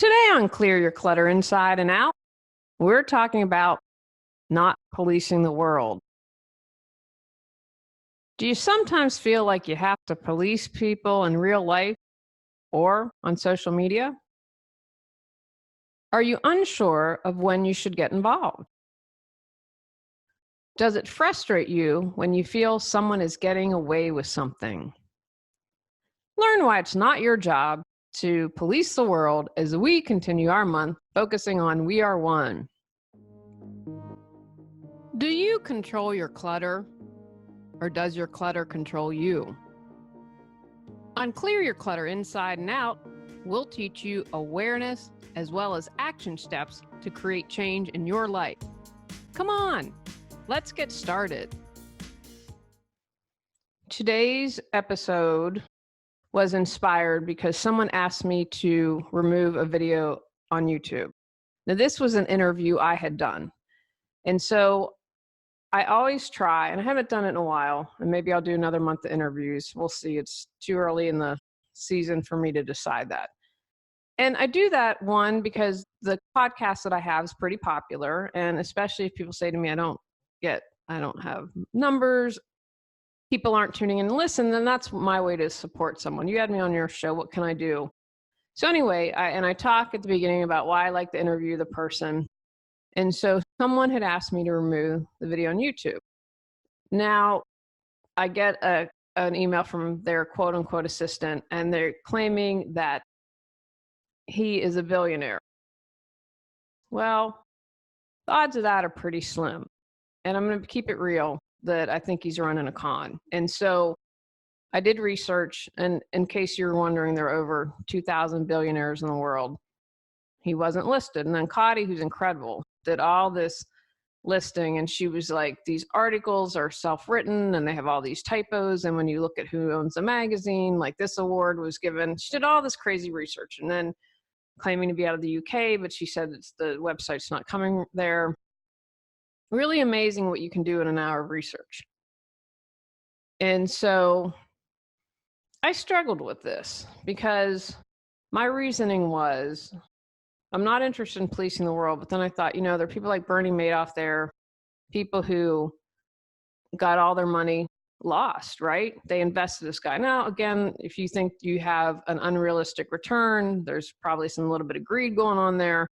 Today on Clear Your Clutter Inside and Out, we're talking about not policing the world. Do you sometimes feel like you have to police people in real life or on social media? Are you unsure of when you should get involved? Does it frustrate you when you feel someone is getting away with something? Learn why it's not your job to police the world as we continue our month focusing on We Are One. Do you control your clutter, or does your clutter control you? On Clear Your Clutter Inside and Out, we'll teach you awareness as well as action steps to create change in your life. Come on, let's get started. Today's episode was inspired because someone asked me to remove a video on YouTube. Now, this was an interview I had done. And so I always try, and I haven't done it in a while, and maybe I'll do another month of interviews. We'll see. It's too early in the season for me to decide that. And I do that, one, because the podcast that I have is pretty popular. And especially if people say to me, I don't have numbers, people aren't tuning in to listen, then that's my way to support someone. You had me on your show, what can I do? So anyway, I talk at the beginning about why I like to interview the person. And so someone had asked me to remove the video on YouTube. Now, I get an email from their quote unquote assistant, and they're claiming that he is a billionaire. Well, the odds of that are pretty slim. And I'm going to keep it real that I think he's running a con. And so I did research, and in case you're wondering, there are over 2,000 billionaires in the world. He wasn't listed. And then Cotty, who's incredible, did all this listing, and she was like, these articles are self-written and they have all these typos, and when you look at who owns the magazine, like this award was given. She did all this crazy research, and then claiming to be out of the UK, but she said the website's not coming there. Really amazing what you can do in an hour of research. And so I struggled with this because my reasoning was, I'm not interested in policing the world, but then I thought, there are people like Bernie Madoff there, people who got all their money lost, right? They invested this guy. Now, again, if you think you have an unrealistic return, there's probably some little bit of greed going on there.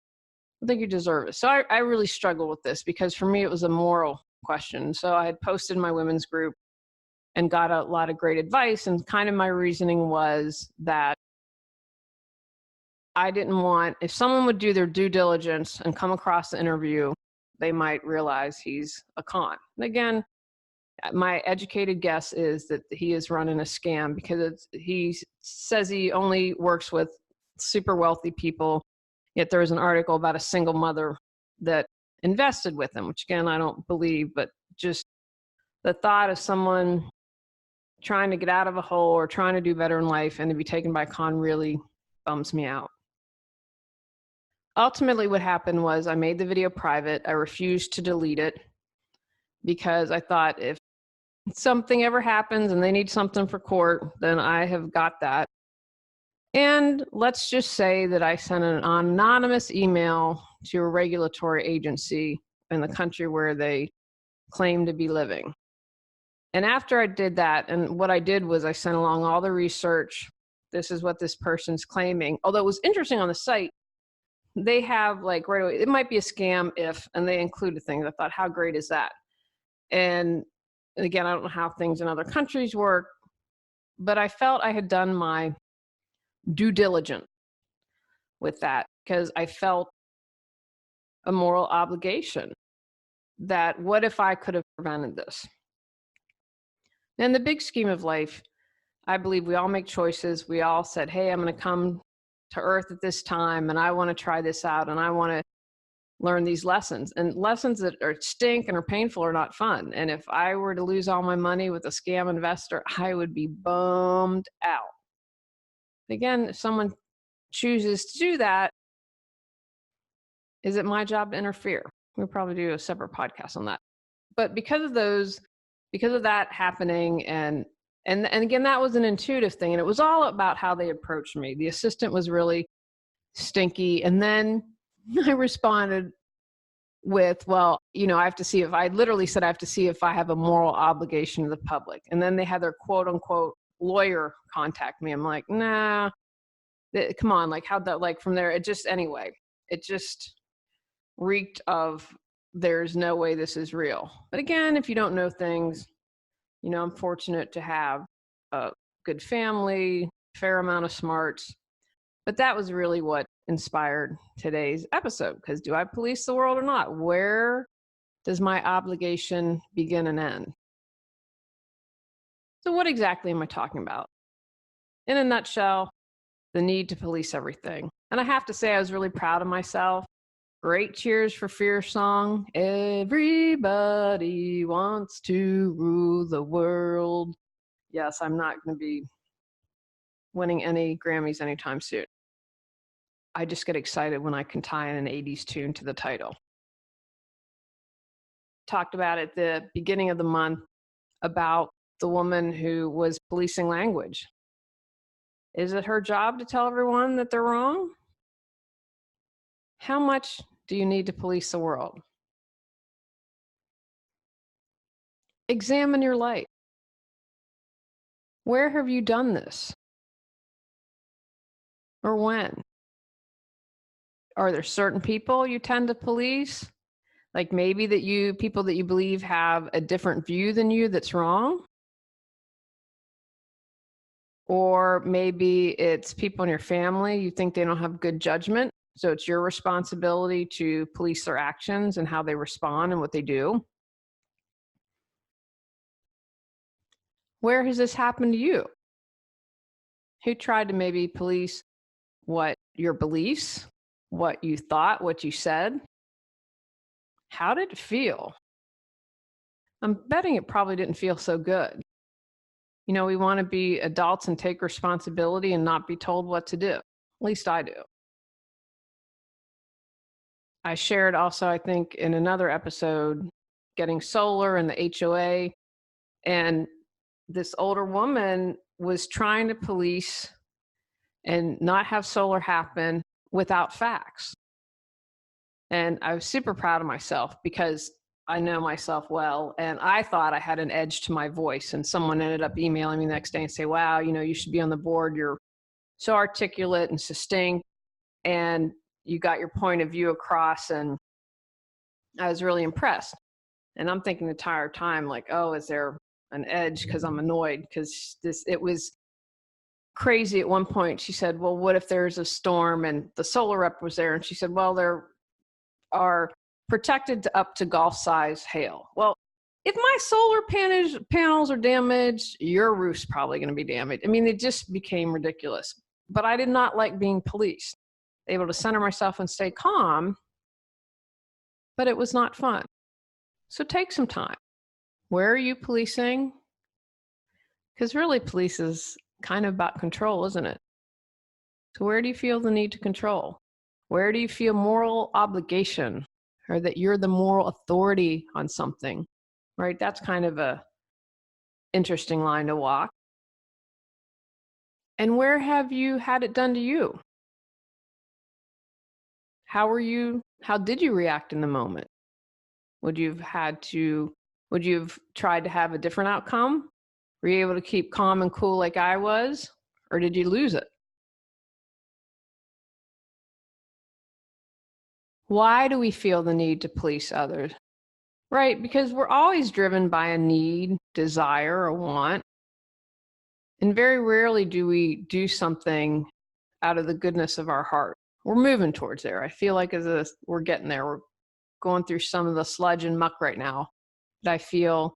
I think you deserve it. So I really struggle with this because for me, it was a moral question. So I had posted in my women's group and got a lot of great advice. And kind of my reasoning was that I didn't want, if someone would do their due diligence and come across the interview, they might realize he's a con. And again, my educated guess is that he is running a scam because he says he only works with super wealthy people. Yet there was an article about a single mother that invested with him, which again, I don't believe, but just the thought of someone trying to get out of a hole or trying to do better in life and to be taken by a con really bums me out. Ultimately, what happened was I made the video private. I refused to delete it because I thought if something ever happens and they need something for court, then I have got that. And let's just say that I sent an anonymous email to a regulatory agency in the country where they claim to be living. And after I did that, and what I did was I sent along all the research. This is what this person's claiming. Although it was interesting on the site, they have like right away, it might be a scam if, and they included things. I thought, how great is that? And again, I don't know how things in other countries work, but I felt I had done my due diligence with that because I felt a moral obligation that what if I could have prevented this? In the big scheme of life, I believe we all make choices. We all said, hey, I'm going to come to Earth at this time and I want to try this out and I want to learn these lessons. And lessons that are stink and are painful are not fun. And if I were to lose all my money with a scam investor, I would be bummed out. Again, if someone chooses to do that, is it my job to interfere? We'll probably do a separate podcast on that. But because of that happening, and again, that was an intuitive thing, and it was all about how they approached me. The assistant was really stinky. And then I responded with, well, I have to see if I literally said, I have to see if I have a moral obligation to the public. And then they had their quote unquote lawyer contact me. I'm like, nah, come on. Like, how'd that, like, from there, it just reeked of, there's no way this is real. But again, if you don't know things, I'm fortunate to have a good family, fair amount of smarts. But that was really what inspired today's episode, because do I police the world or not? Where does my obligation begin and end? So what exactly am I talking about? In a nutshell, the need to police everything. And I have to say, I was really proud of myself. Great Cheers for Fear song. Everybody wants to rule the world. Yes, I'm not going to be winning any Grammys anytime soon. I just get excited when I can tie in an 80s tune to the title. Talked about at the beginning of the month about the woman who was policing language. Is it her job to tell everyone that they're wrong? How much do you need to police the world? Examine your life. Where have you done this? Or when? Are there certain people you tend to police? Like maybe people that you believe have a different view than you that's wrong? Or maybe it's people in your family, you think they don't have good judgment, so it's your responsibility to police their actions and how they respond and what they do. Where has this happened to you? Who tried to maybe police what your beliefs, what you thought, what you said? How did it feel? I'm betting it probably didn't feel so good. We want to be adults and take responsibility and not be told what to do. At least I do. I shared also, I think, in another episode, getting solar and the HOA. And this older woman was trying to police and not have solar happen without facts. And I was super proud of myself because I know myself well. And I thought I had an edge to my voice. And someone ended up emailing me the next day and say, wow, you should be on the board. You're so articulate and succinct, and you got your point of view across. And I was really impressed. And I'm thinking the entire time, like, oh, is there an edge? Because I'm annoyed because it was crazy. At one point, she said, well, what if there's a storm? And the solar rep was there. And she said, well, there are protected up to golf size hail. Well, if my solar panels are damaged, your roof's probably going to be damaged. I mean, it just became ridiculous. But I did not like being policed. Able to center myself and stay calm, but it was not fun. So take some time. Where are you policing? Because really, police is kind of about control, isn't it? So where do you feel the need to control? Where do you feel moral obligation, or that you're the moral authority on something, right? That's kind of a interesting line to walk. And where have you had it done to you? How did you react in the moment? Would you have tried to have a different outcome? Were you able to keep calm and cool like I was? Or did you lose it? Why do we feel the need to police others? Right, because we're always driven by a need, desire, or want. And very rarely do we do something out of the goodness of our heart. We're moving towards there. I feel like we're getting there. We're going through some of the sludge and muck right now. But I feel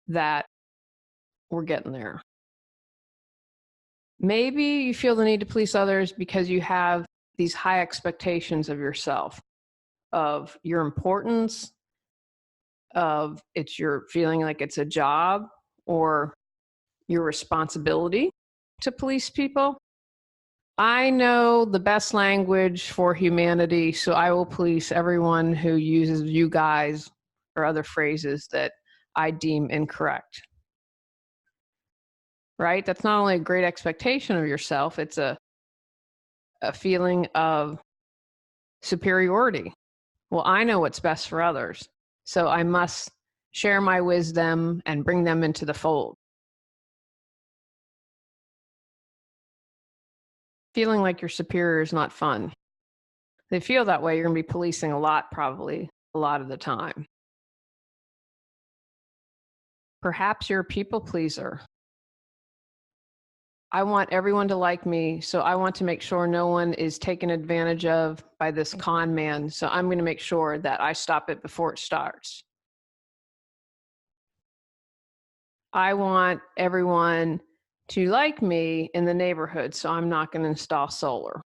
that we're getting there. Maybe you feel the need to please others because you have these high expectations of yourself, of your importance, of you're feeling like it's a job or your responsibility to police people. I know the best language for humanity, so I will police everyone who uses you guys or other phrases that I deem incorrect. Right? That's not only a great expectation of yourself, it's a a feeling of superiority. Well, I know what's best for others, so I must share my wisdom and bring them into the fold. Feeling like you're superior is not fun. They feel that way, you're going to be policing a lot, probably a lot of the time. Perhaps you're a people pleaser. I want everyone to like me, so I want to make sure no one is taken advantage of by this con man, so I'm going to make sure that I stop it before it starts. I want everyone to like me in the neighborhood, so I'm not going to install solar.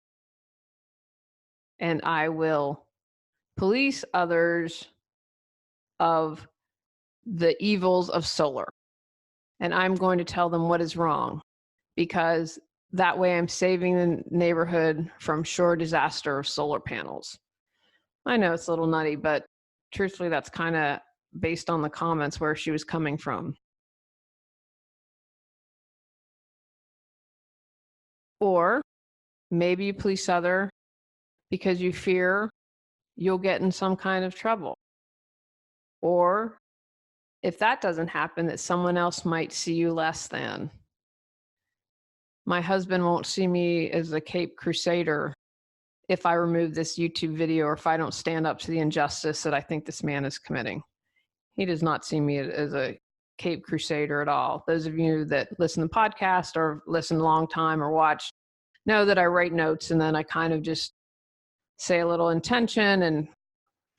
And I will police others of the evils of solar. And I'm going to tell them what is wrong, because that way I'm saving the neighborhood from sure disaster of solar panels. I know it's a little nutty, but truthfully, that's kind of based on the comments where she was coming from. Or maybe you police other because you fear you'll get in some kind of trouble. Or if that doesn't happen, that someone else might see you less than. My husband won't see me as a Cape Crusader if I remove this YouTube video or if I don't stand up to the injustice that I think this man is committing. He does not see me as a Cape Crusader at all. Those of you that listen to the podcast or listen a long time or watch know that I write notes and then I kind of just say a little intention and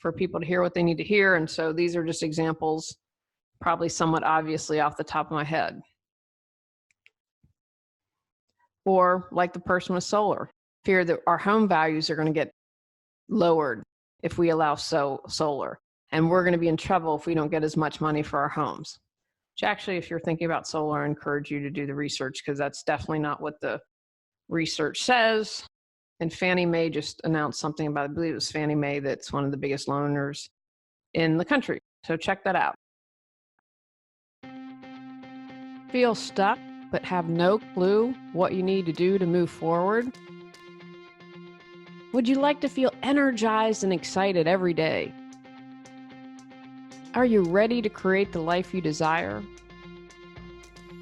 for people to hear what they need to hear. And so these are just examples, probably somewhat obviously off the top of my head. Or like the person with solar, fear that our home values are going to get lowered if we allow solar. And we're going to be in trouble if we don't get as much money for our homes. Which actually, if you're thinking about solar, I encourage you to do the research, because that's definitely not what the research says. And Fannie Mae just announced something about, I believe it was Fannie Mae, that's one of the biggest loaners in the country. So check that out. Feel stuck, but have no clue what you need to do to move forward? Would you like to feel energized and excited every day? Are you ready to create the life you desire?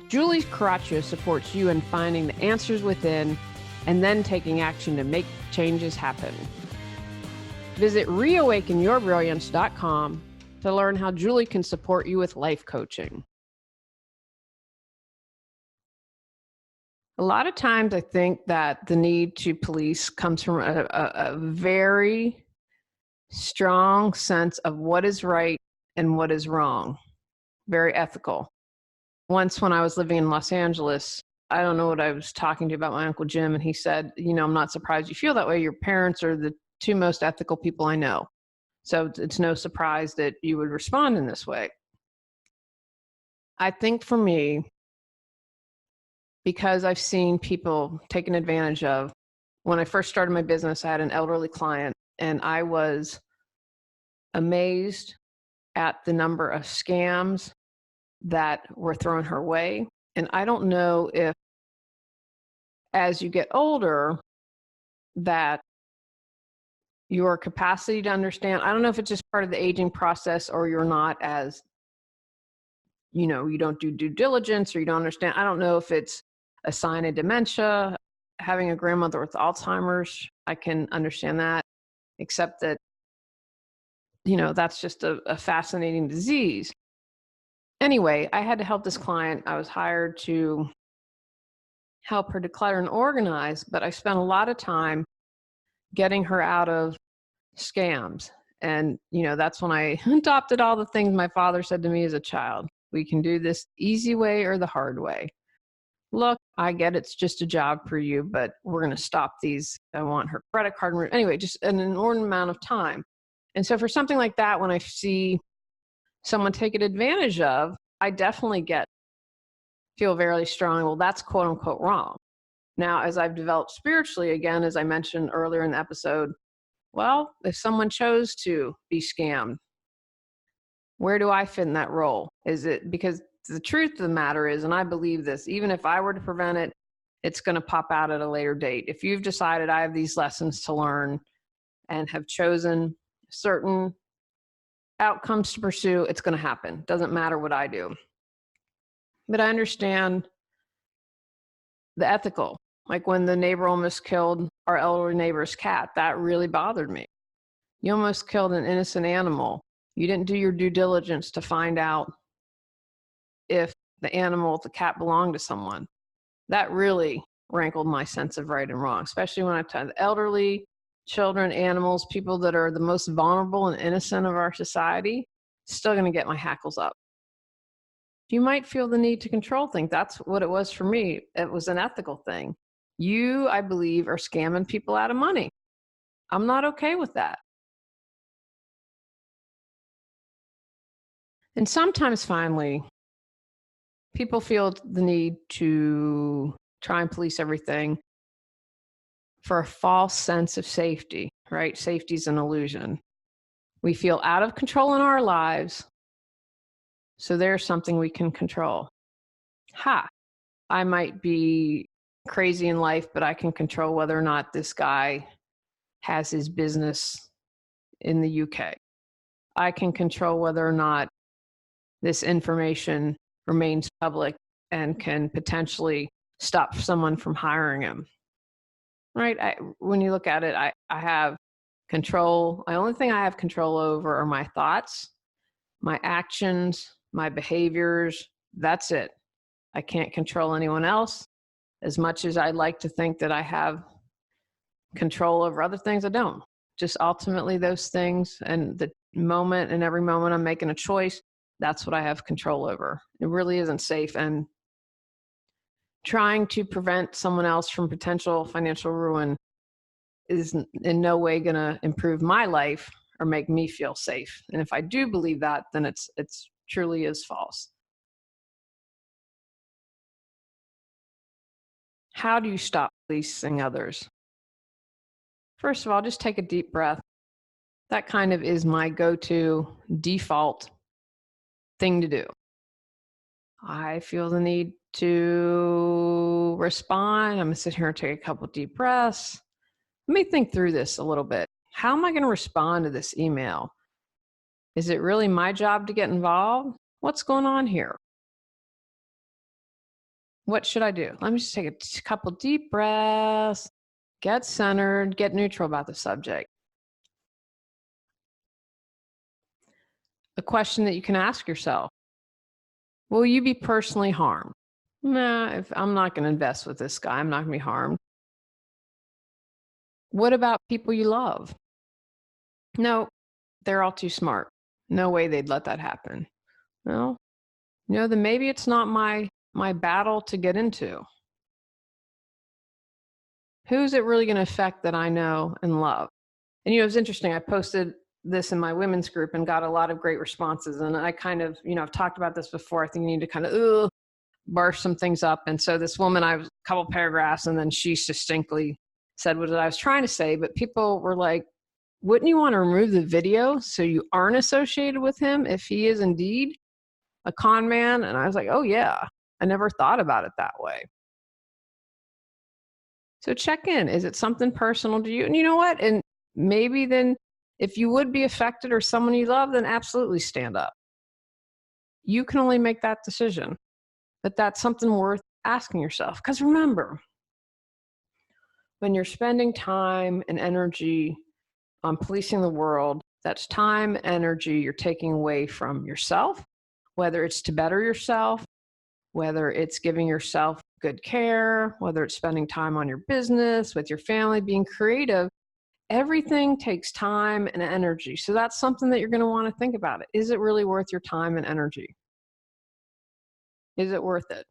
Julie Coraccio supports you in finding the answers within and then taking action to make changes happen. Visit reawakenyourbrilliance.com to learn how Julie can support you with life coaching. A lot of times I think that the need to police comes from a very strong sense of what is right and what is wrong. Very ethical. Once when I was living in Los Angeles, I don't know what I was talking to about my Uncle Jim, and he said, I'm not surprised you feel that way. Your parents are the two most ethical people I know. So it's no surprise that you would respond in this way. I think for me, because I've seen people taken advantage of, when I first started my business, I had an elderly client, and I was amazed at the number of scams that were thrown her way. And I don't know if, as you get older, that your capacity to understand, I don't know if it's just part of the aging process or you're not as, you don't do due diligence or you don't understand. I don't know if it's a sign of dementia, having a grandmother with Alzheimer's. I can understand that, except that, that's just a fascinating disease. Anyway, I had to help this client. I was hired to help her declutter and organize, but I spent a lot of time getting her out of scams. And, that's when I adopted all the things my father said to me as a child. We can do this easy way or the hard way. Look, I get it's just a job for you, but we're going to stop these. I want her credit card. Anyway, just an inordinate amount of time. And so for something like that, when I see someone taken advantage of, I definitely feel very strong. Well, that's quote unquote wrong. Now, as I've developed spiritually, again, as I mentioned earlier in the episode, well, if someone chose to be scammed, where do I fit in that role? Is it because the truth of the matter is, and I believe this, even if I were to prevent it, it's going to pop out at a later date. If you've decided I have these lessons to learn and have chosen certain outcomes to pursue, it's going to happen. Doesn't matter what I do. But I understand the ethical. Like when the neighbor almost killed our elderly neighbor's cat, that really bothered me. You almost killed an innocent animal. You didn't do your due diligence to find out if the animal, the cat, belonged to someone. That really rankled my sense of right and wrong, especially when I've talked to elderly, children, animals, people that are the most vulnerable and innocent of our society. Still going to get my hackles up. You might feel the need to control things. That's what it was for me. It was an ethical thing. You, I believe, are scamming people out of money. I'm not okay with that. And sometimes, finally, people feel the need to try and police everything for a false sense of safety, right? Safety is an illusion. We feel out of control in our lives, so there's something we can control. I might be crazy in life, but I can control whether or not this guy has his business in the UK. I can control whether or not this information remains public and can potentially stop someone from hiring him. Right? When you look at it, I have control. The only thing I have control over are my thoughts, my actions, my behaviors. That's it. I can't control anyone else. As much as I'd like to think that I have control over other things, I don't. Just ultimately those things and the moment and every moment I'm making a choice, that's what I have control over. It really isn't safe. And trying to prevent someone else from potential financial ruin is in no way going to improve my life or make me feel safe. And if I do believe that, then it's truly is false. How do you stop policing others? First of all, just take a deep breath. That kind of is my go-to default thing to do. I feel the need to respond. I'm going to sit here and take a couple deep breaths. Let me think through this a little bit. How am I going to respond to this email? Is it really my job to get involved? What's going on here? What should I do? Let me just take a couple deep breaths, get centered, get neutral about the subject. A question that you can ask yourself: will you be personally harmed? Nah, if I'm not going to invest with this guy, I'm not going to be harmed. What about people you love? No, they're all too smart. No way they'd let that happen. Well, then maybe it's not my battle to get into. Who's it really going to affect that I know and love? And it was interesting. I posted this in my women's group and got a lot of great responses. And I kind of, I've talked about this before. I think you need to kind of burst some things up. And so this woman, I was a couple paragraphs, and then she succinctly said what I was trying to say. But people were like, wouldn't you want to remove the video so you aren't associated with him if he is indeed a con man? And I was like, oh yeah, I never thought about it that way. So check in. Is it something personal to you? And you know what? And maybe then if you would be affected or someone you love, then absolutely stand up. You can only make that decision. But that's something worth asking yourself. Because remember, when you're spending time and energy on policing the world, that's time, energy you're taking away from yourself, whether it's to better yourself, whether it's giving yourself good care, whether it's spending time on your business, with your family, being creative. Everything takes time and energy. So that's something that you're going to want to think about. Is it really worth your time and energy? Is it worth it?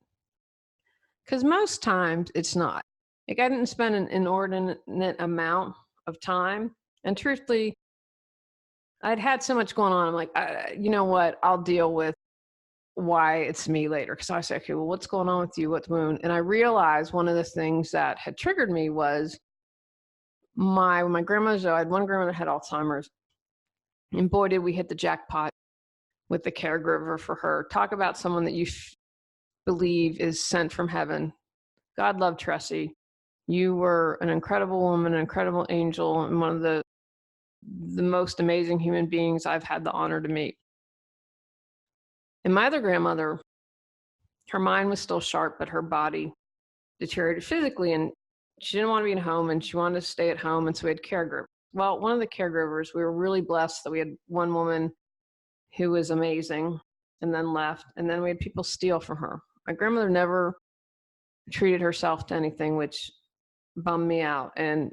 Because most times it's not. Like, I didn't spend an inordinate amount of time. And truthfully, I'd had so much going on. I'm like, you know what? I'll deal with why it's me later. Because I said, okay, well, what's going on with you? What's moon? And I realized one of the things that had triggered me was my grandmother. I had one grandmother that had Alzheimer's. And boy, did we hit the jackpot with the caregiver for her. Talk about someone that you believe is sent from heaven. God love Tressie. You were an incredible woman, an incredible angel, and one of the most amazing human beings I've had the honor to meet. And my other grandmother, her mind was still sharp, but her body deteriorated physically, and she didn't want to be at home, and she wanted to stay at home, and so we had caregivers. Well, one of the caregivers, we were really blessed that we had one woman who was amazing and then left, and then we had people steal from her. My grandmother never treated herself to anything, which bummed me out. And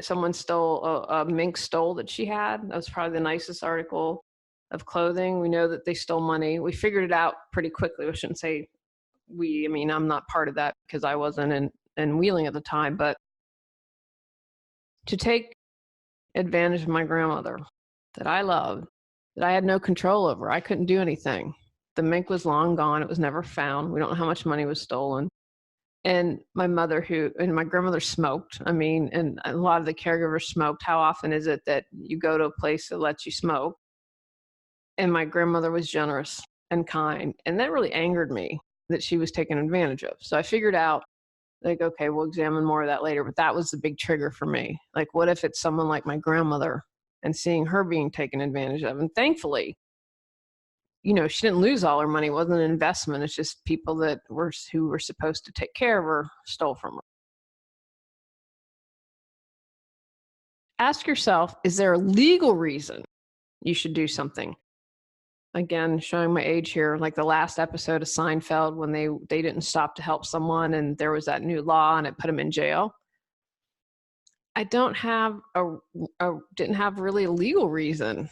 someone stole a mink stole that she had. That was probably the nicest article of clothing. We know that they stole money. We figured it out pretty quickly. I shouldn't say we, I mean, I'm not part of that because I wasn't in Wheeling at the time, but to take advantage of my grandmother that I loved, that I had no control over. I couldn't do anything. The mink was long gone. It was never found. We don't know how much money was stolen. And my mother and my grandmother smoked. I mean, and a lot of the caregivers smoked. How often is it that you go to a place that lets you smoke? And my grandmother was generous and kind. And that really angered me that she was taken advantage of. So I figured out, like, okay, we'll examine more of that later. But that was the big trigger for me. Like, what if it's someone like my grandmother and seeing her being taken advantage of? And thankfully, you know, she didn't lose all her money. It wasn't an investment. It's just people who were supposed to take care of her stole from her. Ask yourself, is there a legal reason you should do something? Again, showing my age here, like the last episode of Seinfeld when they didn't stop to help someone and there was that new law and it put them in jail. I didn't have really a legal reason.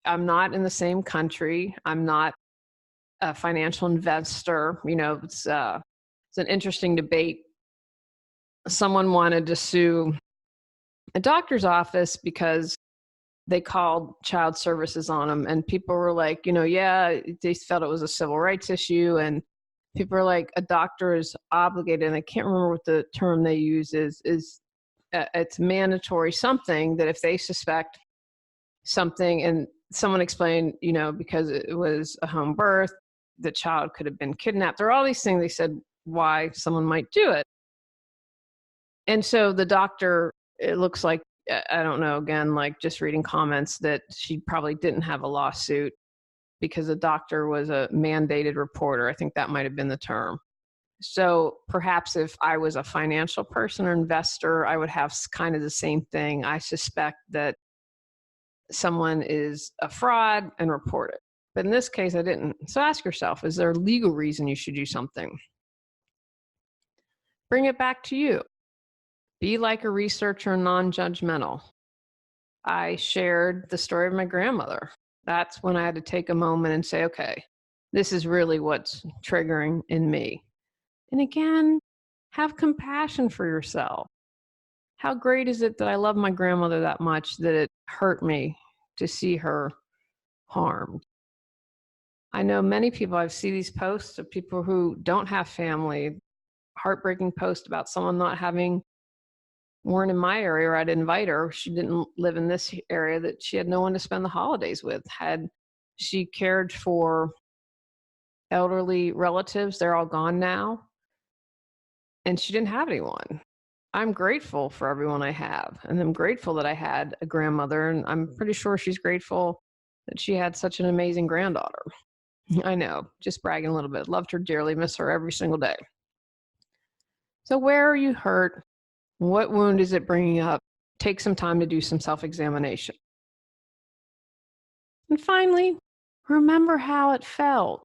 I'm not in the same country. I'm not a financial investor. You know, it's an interesting debate. Someone wanted to sue a doctor's office because they called child services on them, and people were like, you know, yeah, they felt it was a civil rights issue, and people are like, a doctor is obligated, and I can't remember what the term they use is it's mandatory something that if they suspect something, and someone explained, you know, because it was a home birth, the child could have been kidnapped. There are all these things they said why someone might do it. And so the doctor, it looks like, I don't know, again, like just reading comments, that she probably didn't have a lawsuit because the doctor was a mandated reporter. I think that might have been the term. So perhaps if I was a financial person or investor, I would have kind of the same thing. I suspect that someone is a fraud and report it. But in this case, I didn't. So ask yourself, is there a legal reason you should do something? Bring it back to you. Be like a researcher, non-judgmental. I shared the story of my grandmother. That's when I had to take a moment and say, okay, this is really what's triggering in me. And again, have compassion for yourself. How great is it that I love my grandmother that much that it hurt me to see her harmed? I know many people, I've seen these posts of people who don't have family, heartbreaking post about someone not having, weren't in my area, or I'd invite her. She didn't live in this area, that she had no one to spend the holidays with. Had she cared for elderly relatives, they're all gone now, and she didn't have anyone. I'm grateful for everyone I have, and I'm grateful that I had a grandmother, and I'm pretty sure she's grateful that she had such an amazing granddaughter. I know, just bragging a little bit. Loved her dearly, miss her every single day. So where are you hurt? What wound is it bringing up? Take some time to do some self-examination. And finally, remember how it felt.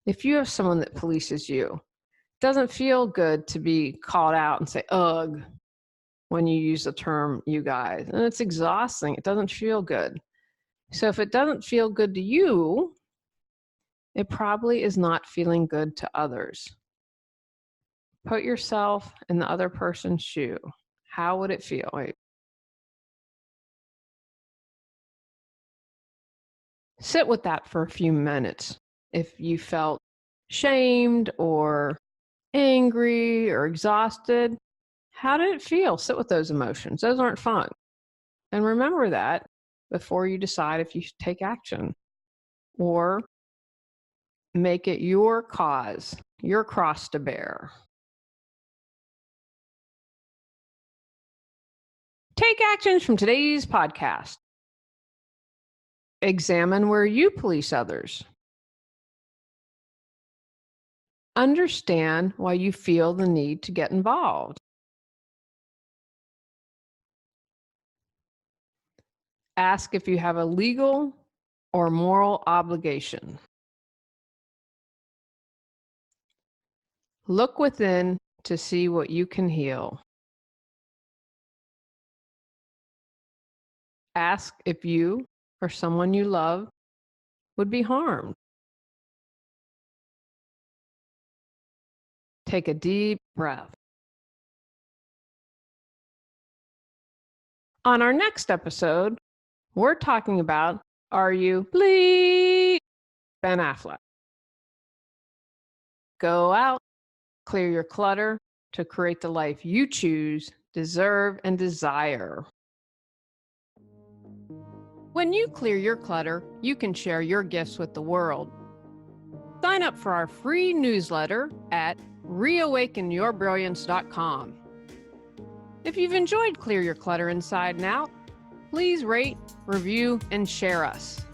If you have someone that polices you, it doesn't feel good to be called out and say, ugh, when you use the term you guys. And it's exhausting. It doesn't feel good. So if it doesn't feel good to you, it probably is not feeling good to others. Put yourself in the other person's shoe. How would it feel? Sit with that for a few minutes. If you felt shamed or angry or exhausted, how did it feel? Sit with those emotions. Those aren't fun. And remember that before you decide if you should take action, or make it your cause, your cross to bear. Take actions from today's podcast. Examine where you police others. Understand why you feel the need to get involved. Ask if you have a legal or moral obligation. Look within to see what you can heal. Ask if you or someone you love would be harmed. Take a deep breath. On our next episode, we're talking about, are you bleep Ben Affleck? Go out, clear your clutter to create the life you choose, deserve, and desire. When you clear your clutter, you can share your gifts with the world. Sign up for our free newsletter at reawakenyourbrilliance.com. If you've enjoyed Clear Your Clutter Inside and Out, please rate, review, and share us.